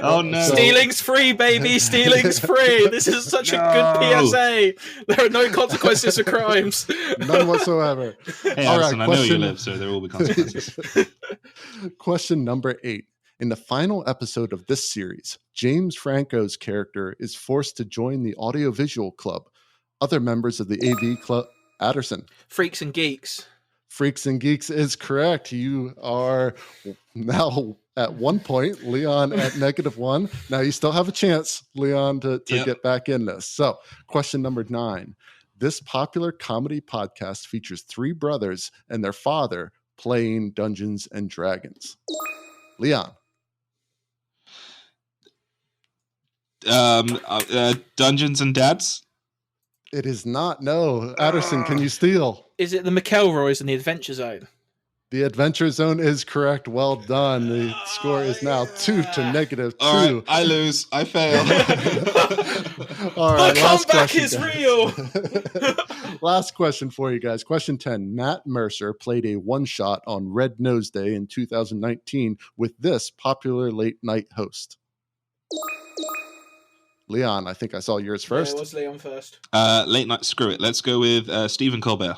Oh no! Stealing's free, baby. Stealing's free. This is such a good PSA. There are no consequences for crimes. None whatsoever. Hey, Adderson, I know you live, so there will be consequences. Question number 8. In the final episode of this series, James Franco's character is forced to join the Audiovisual Club. Other members of the AV Club... Adderson. Freaks and Geeks. Freaks and Geeks is correct. You are now at 1 point. Leon at -1. Now you still have a chance, Leon, to get back in this. So, question number 9. This popular comedy podcast features 3 brothers and their father playing Dungeons and Dragons. Leon. Dungeons and Dads? It is not. No. Adderson, can you steal? Is it the McElroys in the Adventure Zone? The Adventure Zone is correct. Well done. The score is now 2-2. All right, I lose. I fail. All right, last question is real. Last question for you guys. Question 10. Matt Mercer played a one-shot on Red Nose Day in 2019 with this popular late-night host. Leon, I think I saw yours first. Yeah, it was Leon first. Late night, screw it. Let's go with Stephen Colbert.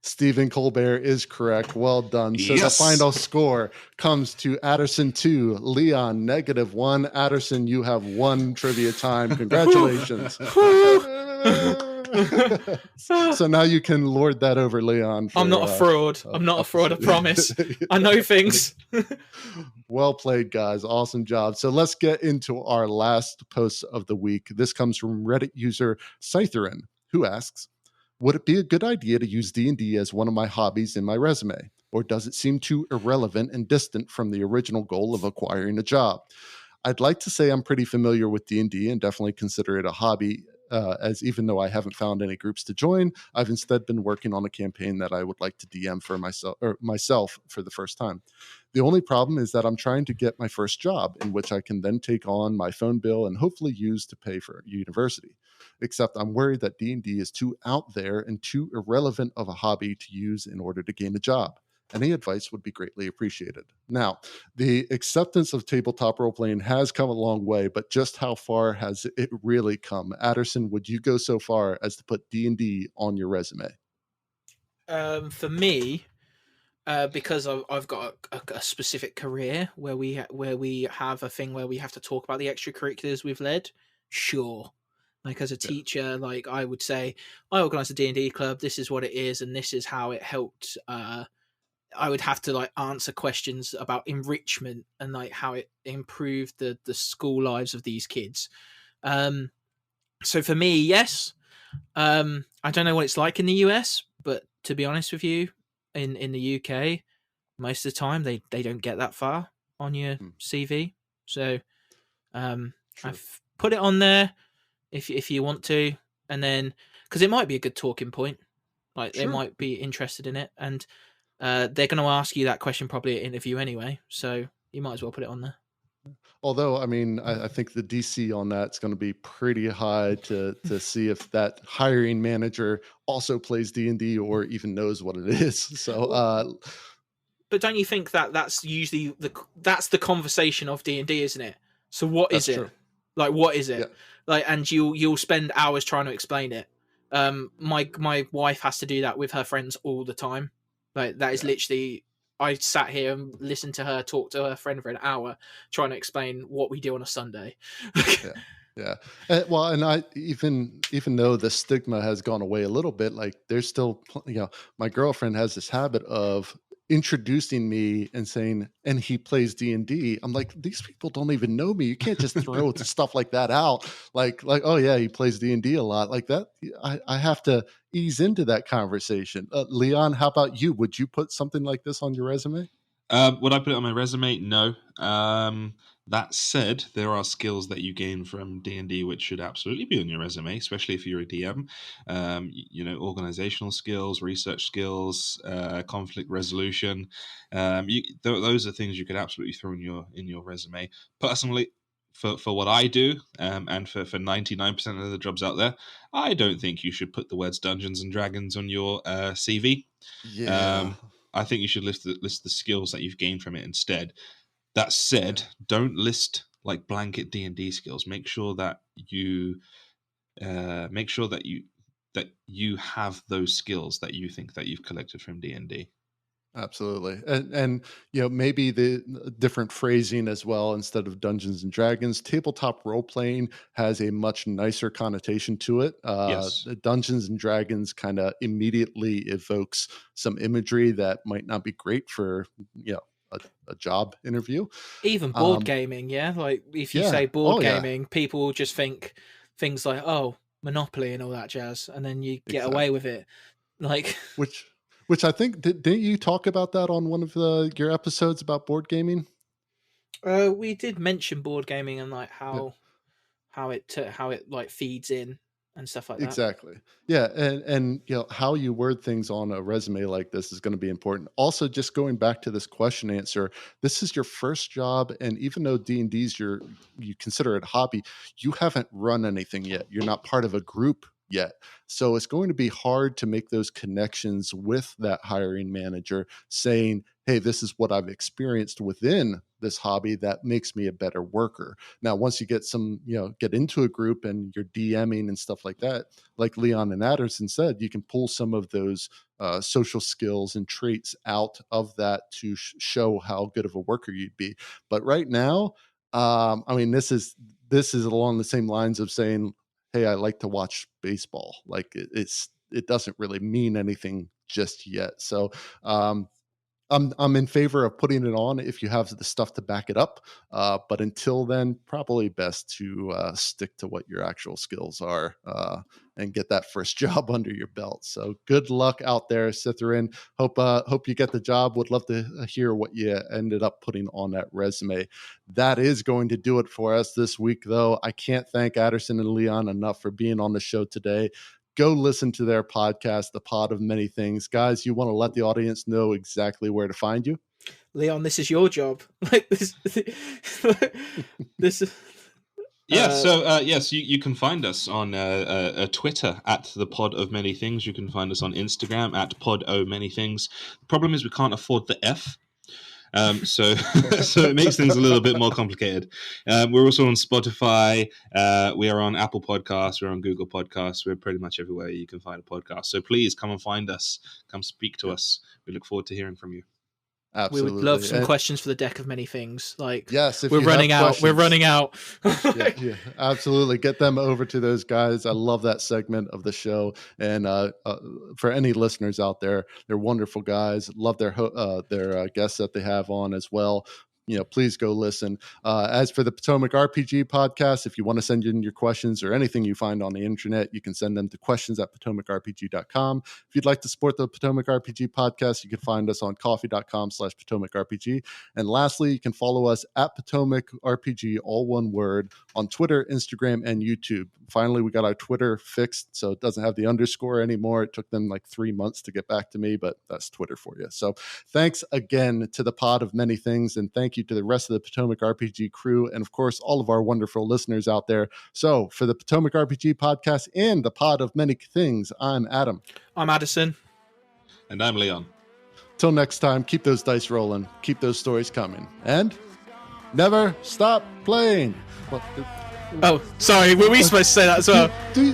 Stephen Colbert is correct. Well done. So the final score comes to Adderson 2, Leon -1. Adderson, you have 1 trivia time. Congratulations. So now you can lord that over Leon. I'm not a fraud. I'm not a fraud, I promise. I know things. Well played, guys. Awesome job. So let's get into our last post of the week. This comes from Reddit user Scytherin, who asks, would it be a good idea to use D&D as one of my hobbies in my resume? Or does it seem too irrelevant and distant from the original goal of acquiring a job? I'd like to say I'm pretty familiar with D&D and definitely consider it a hobby, as even though I haven't found any groups to join, I've instead been working on a campaign that I would like to DM for myself for the first time. The only problem is that I'm trying to get my first job in which I can then take on my phone bill and hopefully use to pay for university. Except I'm worried that D&D is too out there and too irrelevant of a hobby to use in order to gain a job. Any advice would be greatly appreciated. Now, the acceptance of tabletop role-playing has come a long way, but just how far has it really come? Adderson, would you go so far as to put D&D on your resume? For me, because I've got a specific career where we have a thing where we have to talk about the extracurriculars we've led, sure. Like as a teacher, like I would say, I organised a D&D club. This is what it is, and this is how it helped. I would have to like answer questions about enrichment and like how it improved the school lives of these kids. So for me, yes. I don't know what it's like in the US, but to be honest with you, in the UK, most of the time they don't get that far on your CV. So I've put it on there if you want to, and then because it might be a good talking point, like they might be interested in it, and they're going to ask you that question probably at interview anyway, so you might as well put it on there. Although, I mean, I think the DC on that's going to be pretty high to see if that hiring manager also plays D&D or even knows what it is. So, but don't you think that that's usually that's the conversation of D&D, isn't it? So what is it? True. Like, what is it? Yeah. Like, and you'll spend hours trying to explain it. My wife has to do that with her friends all the time. Like, that is literally. I sat here and listened to her talk to her friend for an hour trying to explain what we do on a Sunday. Yeah. Well, and I even though the stigma has gone away a little bit, like there's still, my girlfriend has this habit of introducing me and saying, and he plays D&D. I'm like, these people don't even know me. You can't just throw stuff like that out. Like, oh yeah, he plays D&D a lot like that. I have to ease into that conversation. Leon, how about you? Would you put something like this on your resume? Would I put it on my resume? No. That said, there are skills that you gain from D&D which should absolutely be on your resume, especially if you're a DM. Organizational skills, research skills, conflict resolution. Those are things you could absolutely throw in your resume. Personally, for what I do, and for 99% of the jobs out there, I don't think you should put the words Dungeons and Dragons on your CV. Yeah. I think you should list the skills that you've gained from it instead. That said, don't list like blanket D&D skills. Make sure that you have those skills that you think that you've collected from D&D. Absolutely. And maybe the different phrasing as well. Instead of Dungeons and Dragons, tabletop role playing has a much nicer connotation to it. Yes. Dungeons and Dragons kind of immediately evokes some imagery that might not be great for a job interview. Even board gaming, yeah. Like if you say board gaming, people will just think things like, oh, Monopoly and all that jazz, and then you get away with it. Like Which I think, didn't you talk about that on one of your episodes about board gaming? We did mention board gaming and like how it like feeds in and stuff like that. Exactly. Yeah, and how you word things on a resume like this is going to be important. Also, just going back to this question answer, this is your first job, and even though D&D's you consider it a hobby, you haven't run anything yet. You're not part of a group yet. So it's going to be hard to make those connections with that hiring manager saying, hey, this is what I've experienced within this hobby that makes me a better worker. Now, once you get get into a group and you're DMing and stuff like that, like Leon and Adderson said, you can pull some of those social skills and traits out of that to show how good of a worker you'd be. But right now, this is along the same lines of saying, hey, I like to watch baseball. Like it doesn't really mean anything just yet. So I'm in favor of putting it on if you have the stuff to back it up. But until then, probably best to stick to what your actual skills are and get that first job under your belt. So good luck out there, Cytherin. Hope you get the job. Would love to hear what you ended up putting on that resume. That is going to do it for us this week, though. I can't thank Adderson and Leon enough for being on the show today. Go listen to their podcast, The Pod of Many Things. Guys, you want to let the audience know exactly where to find you? Leon, this is your job. Like this Yeah, yes, you can find us on Twitter at the Pod of Many Things. You can find us on Instagram at Pod O Many Things. The problem is we can't afford the F. So it makes things a little bit more complicated. We're also on Spotify. We are on Apple Podcasts. We're on Google Podcasts. We're pretty much everywhere you can find a podcast. So please come and find us. Come speak to us. We look forward to hearing from you. Absolutely. We would love some questions for the deck of many things. Like, yes, if we're running out. We're running out. yeah, absolutely. Get them over to those guys. I love that segment of the show. And for any listeners out there, they're wonderful guys. Love their guests that they have on as well. Please go listen. As for the Potomac RPG podcast, if you want to send in your questions or anything you find on the internet, you can send them to questions@potomacrpg.com. If you'd like to support the Potomac RPG podcast, you can find us on coffee.com/PotomacRPG. And lastly, you can follow us at Potomac RPG, all one word, on Twitter, Instagram, and YouTube. Finally, we got our Twitter fixed, so it doesn't have the underscore anymore. It took them like 3 months to get back to me, but that's Twitter for you. So thanks again to the Pod of Many Things, and thank you to the rest of the Potomac RPG crew, and of course, all of our wonderful listeners out there. So for the Potomac RPG podcast and the Pod of Many Things, I'm Adam. I'm Adderson. And I'm Leon. Till next time, keep those dice rolling, keep those stories coming, and never stop playing. Oh, sorry. Were we supposed to say that as well? Do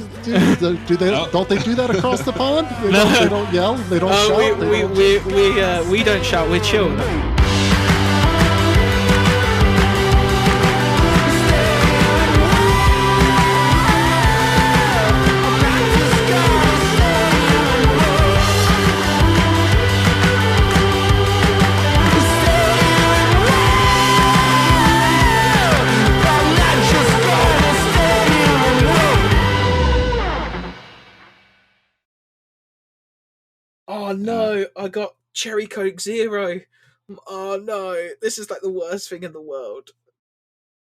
they? Don't they do that across the pond? They don't yell. They don't shout. We don't shout. We're chill. Oh no, I got Cherry Coke Zero. Oh no, this is like the worst thing in the world.